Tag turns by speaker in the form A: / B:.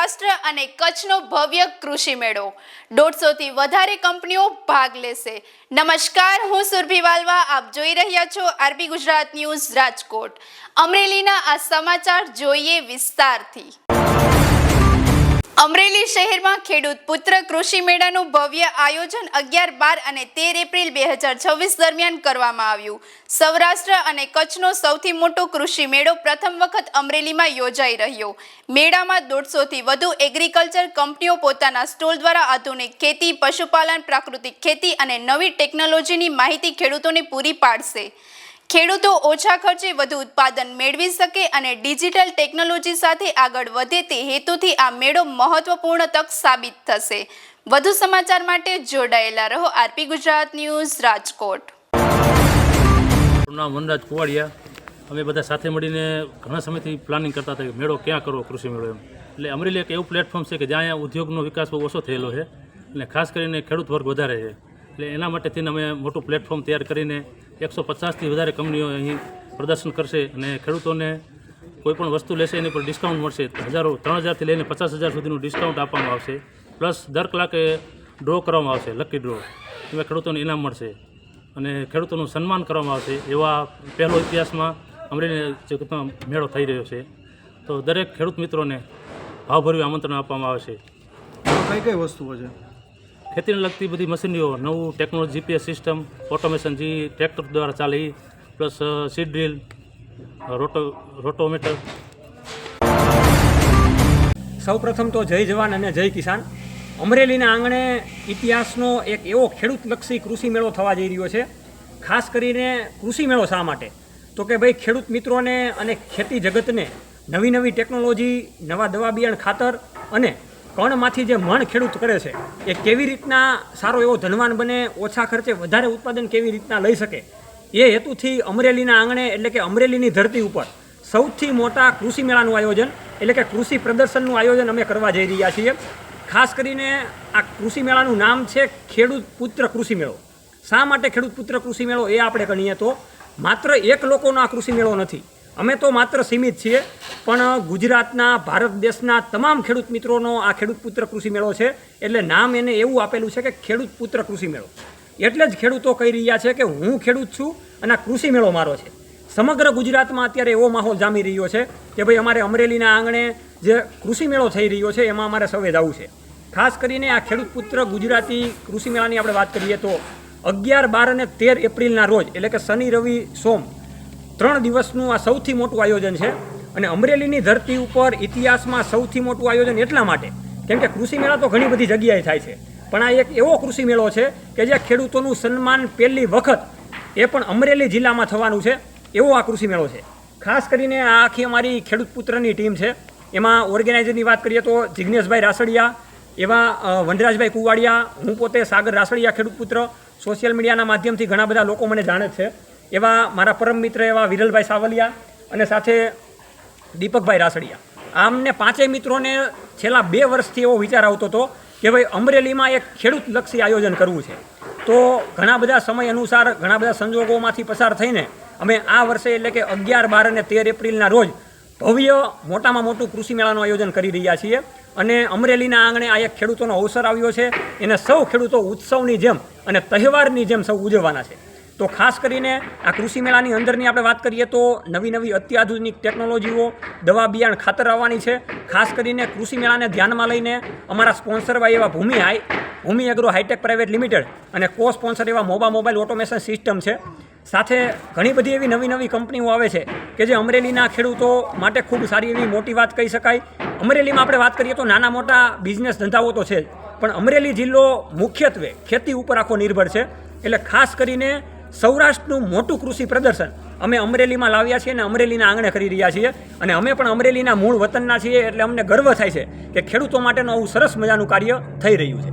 A: સૌરાષ્ટ્ર અને કચ્છનો ભવ્ય કૃષિ મેળો 150 થી વધારે કંપનીઓ ભાગ લેશે। નમસ્કાર, હું સુરભી વાલવા, આપ જોઈ રહ્યા છો આરબી ગુજરાત ન્યૂઝ રાજકોટ। અમરેલીના આ સમાચાર જોઈએ વિસ્તારથી। અમરેલી શહેરમાં ખેડૂત પુત્ર કૃષિ મેળાનું ભવ્ય આયોજન 11, 12 અને 13 એપ્રિલ 2026 દરમિયાન કરવામાં આવ્યું। સૌરાષ્ટ્ર અને કચ્છનો સૌથી મોટો કૃષિ મેળો પ્રથમ વખત અમરેલીમાં યોજાઈ રહ્યો। મેળામાં 150 થી વધુ એગ્રીકલ્ચર કંપનીઓ પોતાના સ્ટોલ દ્વારા આધુનિક ખેતી, પશુપાલન, પ્રાકૃતિક ખેતી અને નવી ટેકનોલોજીની માહિતી ખેડૂતોને પૂરી પાડશે। ખેડૂતો ઓછા ખર્ચે વધુ ઉત્પાદન મેળવી શકે અને ડિજિટલ ટેકનોલોજી સાથે આગળ વધે તે હેતુથી આ મેળો મહત્વપૂર્ણ તક સાબિત થશે। વધુ સમાચાર માટે જોડાયેલા રહો આરપી ગુજરાત ન્યૂઝ રાજકોટ।
B: નામ વનરાજ કુવાડિયા। અમે બધા સાથે મળીને ઘણા સમયથી પ્લાનિંગ કરતા હતા કે મેળો ક્યાં કરવો, કૃષિ મેળો એમ। એટલે અમરેલી એક એવું પ્લેટફોર્મ છે કે જ્યાં અહીંયા ઉદ્યોગનો વિકાસ બહુ ઓછો થયેલો છે અને ખાસ કરીને ખેડૂત વર્ગ વધારે છે। એટલે એના માટે થઈને અમે મોટું પ્લેટફોર્મ તૈયાર કરીને 150થી વધારે કંપનીઓ અહીં પ્રદર્શન કરશે અને ખેડૂતોને કોઈપણ વસ્તુ લેશે એની પર ડિસ્કાઉન્ટ મળશે। 3,000થી લઈને 50,000 સુધીનું ડિસ્કાઉન્ટ આપવામાં આવશે। પ્લસ દર કલાકે ડ્રો કરવામાં આવશે, લકી ડ્રો, એમાં ખેડૂતોને ઇનામ મળશે અને ખેડૂતોનું સન્માન કરવામાં આવશે। એવા પહેલો ઇતિહાસમાં અમરેલી જગતમાં મેળો થઈ રહ્યો છે। તો દરેક ખેડૂત મિત્રોને ભાવભર્યું આમંત્રણ આપવામાં આવે છે।
C: કઈ કઈ વસ્તુઓ છે?
B: ખેતીને લગતી બધી મશીનરીઓ, નવું ટેકનોલોજી, જીપીએસ સિસ્ટમ, ઓટોમેશન જે ટ્રેક્ટર દ્વારા ચાલે એ, પ્લસ સીડ ડ્રીલ, રોટોમીટર।
D: સૌપ્રથમ તો જય જવાન અને જય કિસાન। અમરેલીના આંગણે ઇતિહાસનો એક એવો ખેડૂતલક્ષી કૃષિ મેળો થવા જઈ રહ્યો છે। ખાસ કરીને કૃષિ મેળો શા માટે? તો કે ભાઈ ખેડૂત મિત્રોને અને ખેતી જગતને નવી નવી ટેકનોલોજી, નવા દવા બિયારણ, ખાતર અને કણમાંથી જે મણ ખેડૂત કરે છે એ કેવી રીતના સારો એવો ધનવાન બને, ઓછા ખર્ચે વધારે ઉત્પાદન કેવી રીતના લઈ શકે, એ હેતુથી અમરેલીના આંગણે એટલે કે અમરેલીની ધરતી ઉપર સૌથી મોટા કૃષિ મેળાનું આયોજન એટલે કે કૃષિ પ્રદર્શનનું આયોજન અમે કરવા જઈ રહ્યા છીએ। ખાસ કરીને આ કૃષિ મેળાનું નામ છે ખેડૂત પુત્ર કૃષિ મેળો। શા માટે ખેડૂત પુત્ર કૃષિ મેળો એ આપણે ગણીએ તો માત્ર એક લોકોનો આ કૃષિ મેળો નથી। અમે તો માત્ર સીમિત છીએ, પણ ગુજરાતના, ભારત દેશના તમામ ખેડૂત મિત્રોનો આ ખેડૂત પુત્ર કૃષિ મેળો છે। એટલે નામ એને એવું આપેલું છે કે ખેડૂત પુત્ર કૃષિ મેળો। એટલે જ ખેડૂતો કહી રહ્યા છે કે હું ખેડૂત છું અને આ કૃષિ મેળો મારો છે। સમગ્ર ગુજરાતમાં અત્યારે એવો માહોલ જામી રહ્યો છે કે ભાઈ અમારે અમરેલીના આંગણે જે કૃષિ મેળો થઈ રહ્યો છે એમાં અમારે સૌએ જવું છે। ખાસ કરીને આ ખેડૂત પુત્ર ગુજરાતી કૃષિ મેળાની આપણે વાત કરીએ તો 11, 12 અને 13 એપ્રિલના રોજ એટલે કે શનિ, રવિ, સોમ 3 દિવસનું આ સૌથી મોટું આયોજન છે। અને અમરેલીની ધરતી ઉપર ઇતિહાસમાં સૌથી મોટું આયોજન એટલા માટે કેમ કે કૃષિ મેળા તો ઘણી બધી જગ્યાએ થાય છે, પણ આ એક એવો કૃષિ મેળો છે કે જે ખેડૂતોનું સન્માન પહેલી વખત એ પણ અમરેલી જિલ્લામાં થવાનું છે, એવો આ કૃષિ મેળો છે। ખાસ કરીને આ આખી અમારી ખેડૂત પુત્રની ટીમ છે। એમાં ઓર્ગેનાઇઝરની વાત કરીએ તો જિગ્નેશભાઈ રાસડિયા, એવા વનરાજભાઈ કુવાડિયા, હું પોતે સાગર રાસડિયા ખેડૂત પુત્ર, સોશિયલ મીડિયાના માધ્યમથી ઘણા બધા લોકો મને જાણે છે, એવા મારા પરમ મિત્ર એવા વિરલભાઈ સાવલિયા અને સાથે દીપકભાઈ રાસડિયા। આમને પાંચેય મિત્રોને છેલ્લા 2 વર્ષથી એવો વિચાર આવતો હતો કે ભાઈ અમરેલીમાં એક ખેડૂતલક્ષી આયોજન કરવું છે। તો ઘણા બધા સમય અનુસાર, ઘણા બધા સંજોગોમાંથી પસાર થઈને અમે આ વર્ષે એટલે કે 11, 12 અને 13 એપ્રિલના રોજ ભવ્ય મોટામાં મોટું કૃષિ મેળાનું આયોજન કરી રહ્યા છીએ। અને અમરેલીના આંગણે આ એક ખેડૂતોનો અવસર આવ્યો છે, એને સૌ ખેડૂતો ઉત્સવની જેમ અને તહેવારની જેમ સૌ ઉજવવાના છે। તો ખાસ કરીને આ કૃષિ મેળાની અંદરની આપણે વાત કરીએ તો નવી નવી અત્યાધુનિક ટેકનોલોજીઓ, દવા બિયારણ, ખાતર આવવાની છે। ખાસ કરીને કૃષિ મેળાને ધ્યાનમાં લઈને અમારા સ્પોન્સર એવા ભૂમિ એગ્રો હાઈટેક પ્રાઇવેટ લિમિટેડ અને કો સ્પોન્સર એવા મોબાઈલ ઓટોમેશન સિસ્ટમ છે। સાથે ઘણી બધી એવી નવી નવી કંપનીઓ આવે છે કે જે અમરેલીના ખેડૂતો માટે ખૂબ સારી એવી મોટી વાત કહી શકાય। અમરેલીમાં આપણે વાત કરીએ તો નાના મોટા બિઝનેસ ધંધાઓ તો છે જ, પણ અમરેલી જિલ્લો મુખ્યત્વે ખેતી ઉપર આખો નિર્ભર છે। એટલે ખાસ કરીને સૌરાષ્ટ્રનું મોટું કૃષિ પ્રદર્શન અમે અમરેલીમાં લાવ્યા છીએ અને અમરેલીના આંગણે કરી રહ્યા છીએ। અને અમે પણ અમરેલીના મૂળ વતનના છીએ એટલે અમને ગર્વ થાય છે કે ખેડૂતો માટેનું આવું સરસ મજાનું કાર્ય થઈ રહ્યું છે।